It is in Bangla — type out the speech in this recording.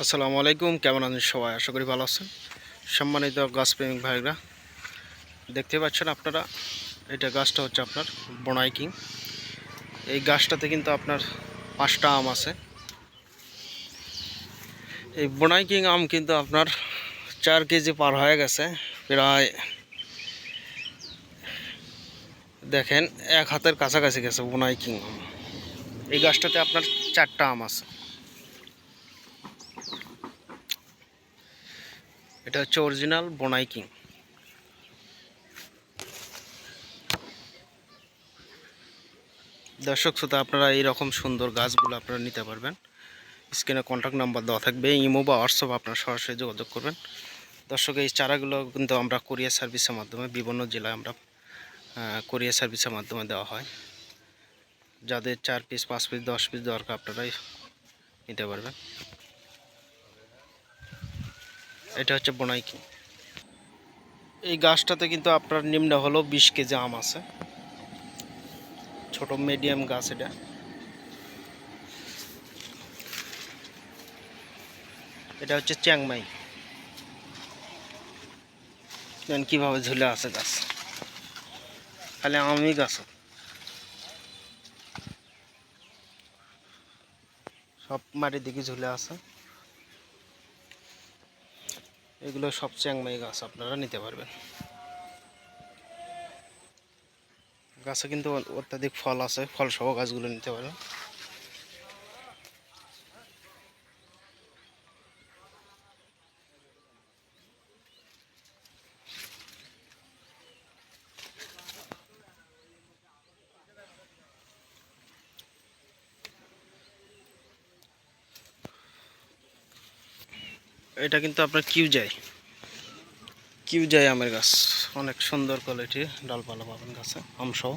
আসসালামু আলাইকুম, কেমন আছেন সবাই? আশা করি ভালো আছেন। সম্মানিত গাছপ্রেমিক ভাইরা, দেখতে পাচ্ছেন আপনারা, এটা গাছটা হচ্ছে আপনার বনাই কিং। এই গাছটাতে কিন্তু আপনার 5টা আম আছে। এই বনাই কিং আম কিন্তু আপনার 4 কেজি পার হয়ে গেছে প্রায়। দেখেন, 1 হাতের কাছাকাছি গেছে বনাই কিং আম। এই গাছটাতে আপনার 4টা আম আছে। এটা হচ্ছে অরিজিনাল বনাই কিং। দর্শক শ্রোতা, আপনারা এইরকম সুন্দর গাছগুলো আপনারা নিতে পারবেন। স্ক্রিনে কন্ট্যাক্ট নাম্বার দেওয়া থাকবে, ইমো বা হোয়াটসঅ্যাপ আপনারা সরাসরি যোগাযোগ করবেন। দর্শক, এই চারাগুলো কিন্তু আমরা কুরিয়ার সার্ভিসের মাধ্যমে বিভিন্ন জেলায় আমরা কুরিয়ার সার্ভিসের মাধ্যমে দেওয়া হয়। যাদের 4 পিস 5 পিস 10 পিস দরকার আপনারাই নিতে পারবেন। এটা হচ্ছে বনাইকি। এই গাছটাতে কিন্তু আপনার নিম্ন হলো 20 কেজি আম আছে। ছোট মিডিয়াম গাছ এটা। এটা হচ্ছে চ্যাংমাই। কিভাবে ঝুলে আছে গাছ, খালি আমই গাছ, সব মাটির দিকে ঝুলে আছে। এগুলো সব চ্যাংমাই গাছ, আপনারা নিতে পারবেন। গাছে কিন্তু অত্যাধিক ফল আছে, ফল সহ গাছগুলো নিতে পারবেন। এটা কিন্তু আপনার কিউ যায় আমের গাছ, অনেক সুন্দর কোয়ালিটি ডালপালা পাবেন গাছে আমসহ।